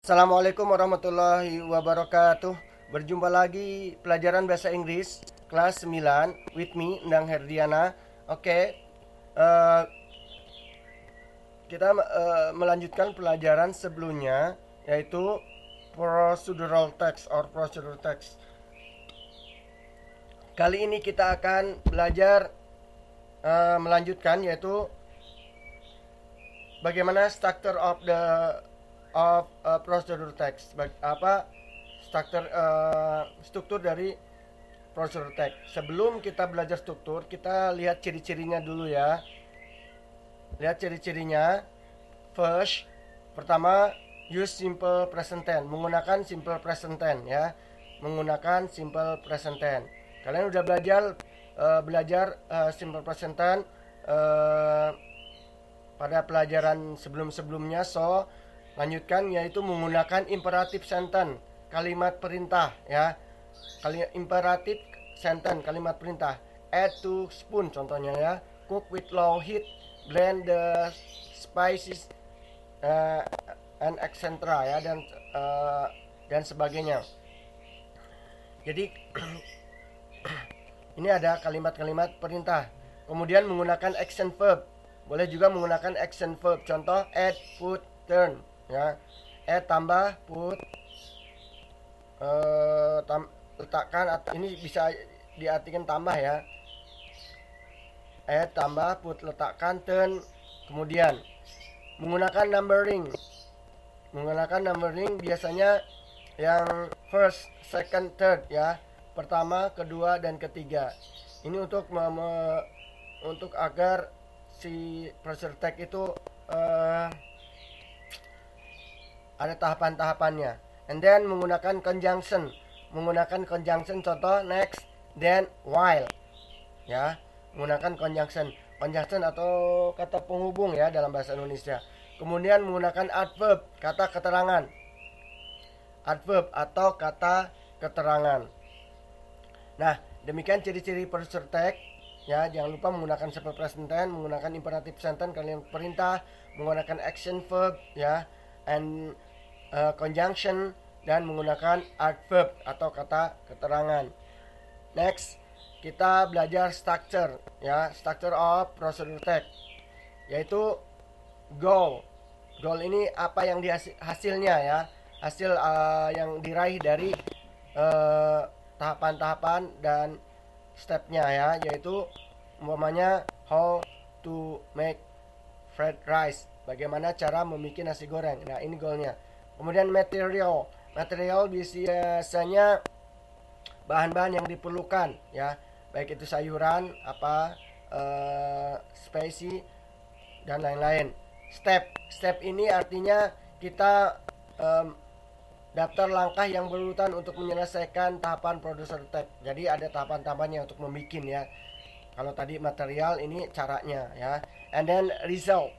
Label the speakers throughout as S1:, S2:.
S1: Assalamualaikum warahmatullahi wabarakatuh. Berjumpa lagi pelajaran bahasa Inggris kelas 9 with me Endang Herdiana. Oke, eh, kita melanjutkan pelajaran sebelumnya, yaitu procedural text or procedural text. Kali ini kita akan belajar melanjutkan, yaitu bagaimana structure of the procedural text. Struktur dari procedural text. Sebelum kita belajar struktur, kita lihat ciri-cirinya dulu ya. Lihat ciri-cirinya. First, pertama, use simple present tense, menggunakan simple present tense ya. Menggunakan simple present tense. Kalian udah belajar simple present tense pada pelajaran sebelum-sebelumnya. So, lanjutkan, yaitu menggunakan imperative sentence, kalimat perintah ya. Imperative sentence, kalimat perintah. Add 2 spoon contohnya ya. Cook with low heat, blend the spices and etc ya, dan sebagainya. Jadi ini ada kalimat-kalimat perintah. Kemudian menggunakan action verb. Boleh juga menggunakan action verb. Contoh add, put, turn ya. Add tambah, put letakkan, atau ini bisa diartikan tambah ya. Add tambah, put letakkan, turn. Kemudian menggunakan numbering. Menggunakan numbering biasanya yang first, second, third ya. Pertama, kedua, dan ketiga. Ini untuk agar si procedure text itu ada tahapan-tahapannya. And then menggunakan conjunction. Menggunakan conjunction, contoh next, then, while ya. Menggunakan conjunction. Conjunction atau kata penghubung ya dalam bahasa Indonesia. Kemudian menggunakan adverb, kata keterangan. Adverb atau kata keterangan. Nah, demikian ciri-ciri procedure text ya. Jangan lupa menggunakan simple present tense, menggunakan imperative sentence, kalimat perintah, menggunakan action verb ya, and conjunction, dan menggunakan adverb atau kata keterangan. Next, kita belajar structure ya, structure of procedure text, yaitu goal. Goal ini apa yang hasilnya ya, hasil yang diraih dari tahapan-tahapan dan stepnya ya, yaitu umpamanya how to make fried rice, bagaimana cara membuat nasi goreng. Nah, ini goalnya. Kemudian material biasanya bahan-bahan yang diperlukan ya, baik itu sayuran apa, spesi, dan lain-lain. Step ini artinya kita daftar langkah yang berurutan untuk menyelesaikan tahapan producer text. Jadi ada tahapan-tahapannya untuk membuat ya. Kalau tadi material, ini caranya ya. And then result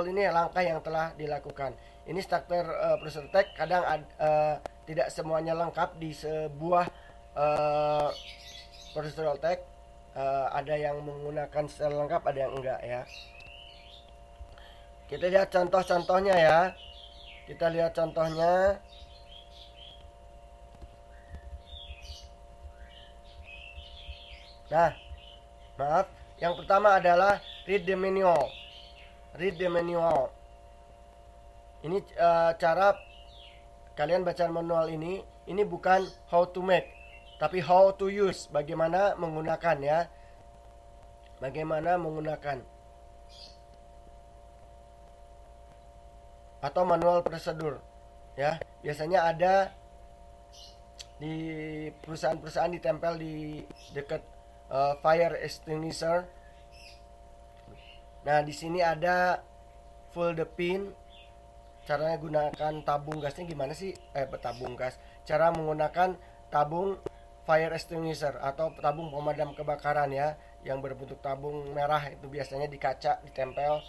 S1: ini langkah yang telah dilakukan. Ini struktur producer text. Kadang tidak semuanya lengkap di sebuah procedural text. Ada yang menggunakan secara lengkap, ada yang enggak ya. Kita lihat contoh-contohnya ya. Kita lihat contohnya. Nah, maaf, yang pertama adalah read the manual. Read the manual. Ini cara kalian baca manual ini bukan how to make, tapi how to use, bagaimana menggunakan ya. Bagaimana menggunakan. Atau manual prosedur ya. Biasanya ada di perusahaan-perusahaan, ditempel di dekat fire extinguisher. Nah, di sini ada full the pin. Caranya gunakan tabung gasnya gimana sih? Tabung gas. Cara menggunakan tabung fire extinguisher atau tabung pemadam kebakaran ya, yang berbentuk tabung merah, itu biasanya di kaca ditempel.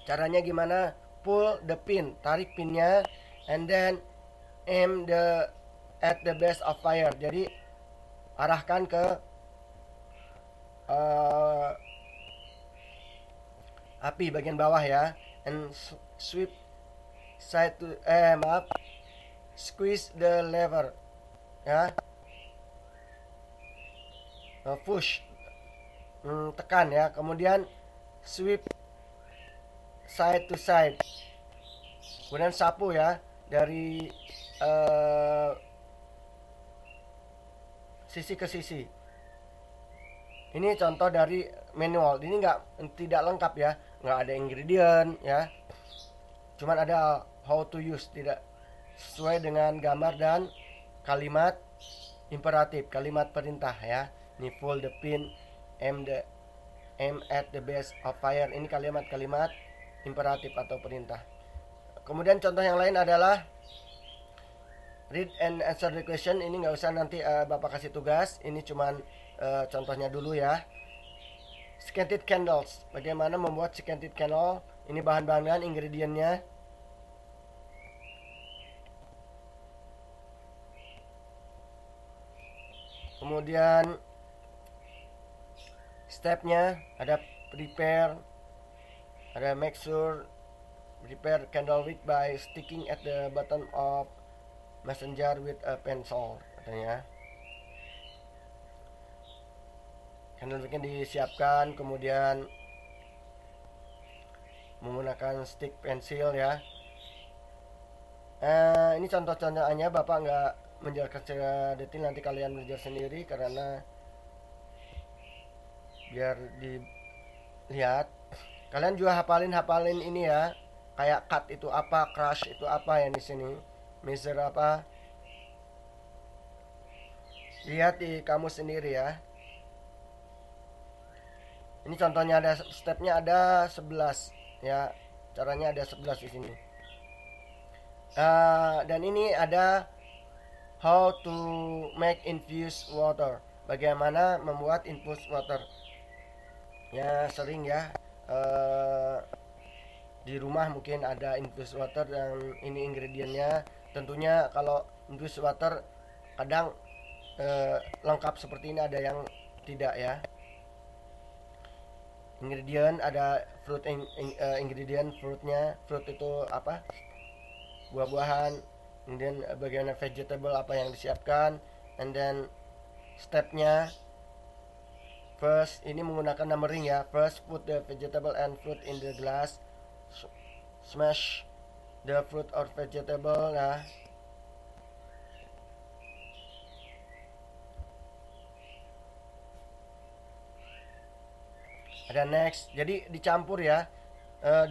S1: Caranya gimana? Pull the pin, tarik pinnya, and then aim at the base of fire. Jadi arahkan ke api bagian bawah ya, and sweep side to maaf, squeeze the lever, ya. Push, tekan ya. Kemudian sweep side to side, kemudian sapu ya dari sisi ke sisi. Ini contoh dari manual. Ini tidak lengkap ya, nggak ada ingredient ya, cuman ada how to use, tidak sesuai dengan gambar dan kalimat imperatif, kalimat perintah ya. Ini pull the pin, aim at the base of fire. Ini kalimat-kalimat imperatif atau perintah. Kemudian contoh yang lain adalah read and answer the question. Ini nggak usah, nanti Bapak kasih tugas. Ini cuman contohnya dulu ya. Scented candles. Bagaimana membuat scented candle? Ini bahan-bahan, ingredientnya. Kemudian stepnya ada prepare, ada make sure, prepare candle wick by sticking at the bottom of messenger with a pencil, katanya. Candle wicknya disiapkan, kemudian menggunakan stick pensil ya. Ini contoh-contohnya, Bapak nggak menjelaskan secara detail, nanti kalian belajar sendiri karena biar dilihat. Kalian juga hafalin ini ya, kayak cut itu apa, crush itu apa yang di sini, measure apa, lihat di kamus sendiri ya. Ini contohnya, ada stepnya, ada 11 ya, caranya ada 11 di sini. Dan ini ada how to make infused water, bagaimana membuat infused water. Ya sering ya, di rumah mungkin ada infused water dan ini ingredientnya. Tentunya kalau infused water kadang lengkap seperti ini, ada yang tidak ya. Ingredient ada fruit, ingredient fruitnya, fruit itu apa, buah-buahan. Kemudian bagaimana vegetable apa yang disiapkan, and then stepnya. First, ini menggunakan numbering ya. First, put the vegetable and fruit in the glass. Smash the fruit or vegetable ya. Ada next. Jadi dicampur ya,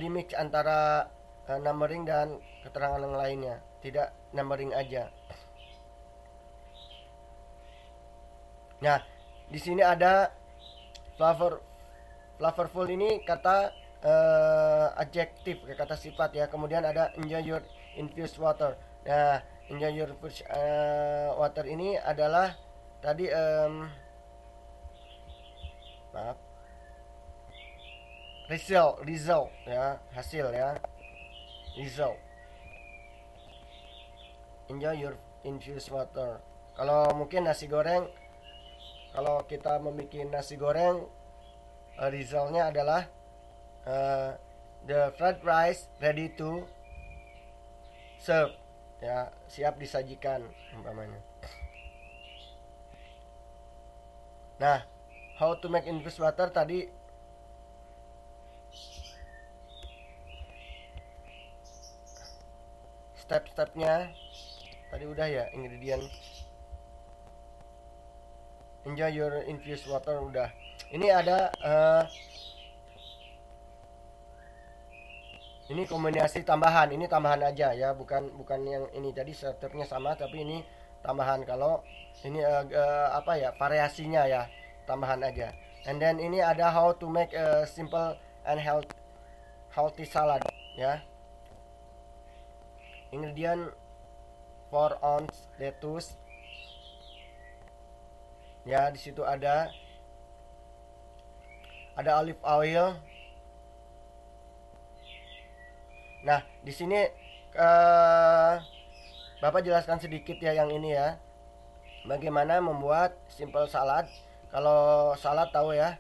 S1: di mix antara numbering dan keterangan yang lainnya. Tidak numbering aja. Nah, di sini ada flavorful, ini kata adjektif, kata sifat ya. Kemudian ada enjoy your infused water. Nah, enjoy your infused water ini adalah tadi result ya, hasil ya, result. Enjoy your infused water. Kalau mungkin nasi goreng, kalau kita membuat nasi goreng, resultnya adalah the fried rice ready to serve ya, siap disajikan umpamanya. Nah, how to make infused water tadi step-stepnya tadi udah ya, ingredient. Enjoy your infused water udah. Ini ada ini kombinasi tambahan, ini tambahan aja ya, bukan yang ini. Jadi stepnya sama tapi ini tambahan. Kalau ini apa ya, variasinya ya, tambahan aja. And then ini ada how to make a simple and healthy salad ya. Ingredient 4 ounce lettuce. Ya, di situ ada olive oil. Nah, di sini Bapak jelaskan sedikit ya yang ini ya. Bagaimana membuat simple salad. Kalau salad tahu ya,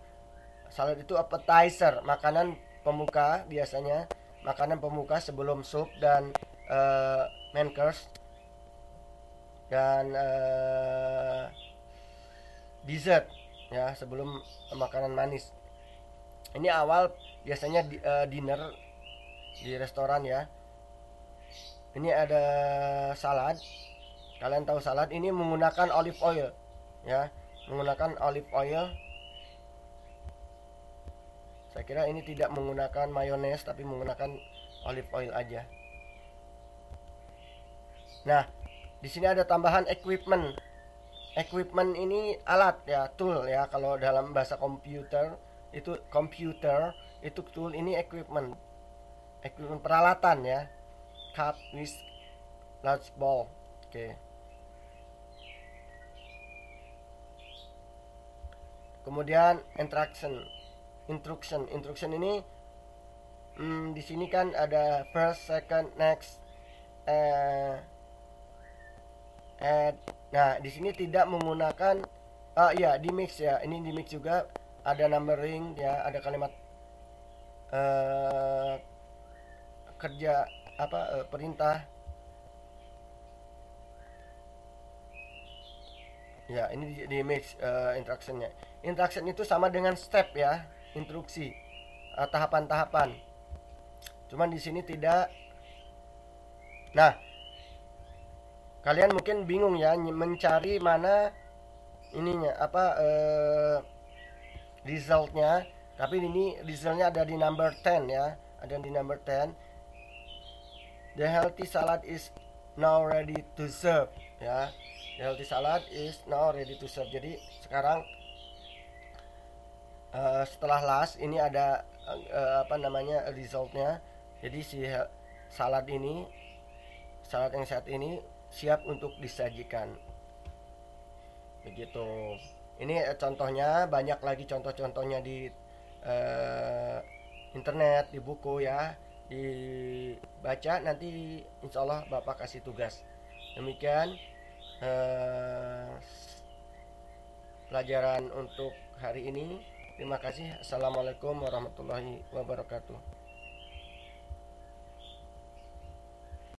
S1: salad itu appetizer, makanan pembuka biasanya, makanan pembuka sebelum sup dan main course dan dessert ya, sebelum makanan manis. Ini awal biasanya dinner di restoran ya. Ini ada salad. Kalian tahu salad ini menggunakan olive oil ya, menggunakan olive oil. Saya kira ini tidak menggunakan mayones tapi menggunakan olive oil aja. Nah, di sini ada tambahan equipment. Equipment ini alat ya, tool ya. Kalau dalam bahasa komputer itu tool, ini equipment. Equipment peralatan ya. Cup with large ball. Oke. Kemudian instruction ini di sini kan ada first, second, next, nah di sini tidak menggunakan ya di mix ya, ini di mix juga ada numbering ya, ada kalimat kerja perintah ya, ini di mix instructionnya. Instruction itu sama dengan step ya, instruksi, tahapan-tahapan. Cuman di sini tidak. Nah, kalian mungkin bingung ya mencari mana ininya resultnya. Tapi ini resultnya ada di number 10 ya, ada di number 10. The healthy salad is now ready to serve ya. The healthy salad is now ready to serve. Jadi sekarang setelah last ini ada resultnya. Jadi si salad yang saat ini siap untuk disajikan. Begitu. Ini contohnya, banyak lagi contoh-contohnya di internet, di buku ya. Dibaca, nanti insya Allah Bapak kasih tugas. Demikian pelajaran untuk hari ini. Terima kasih. Assalamualaikum warahmatullahi wabarakatuh.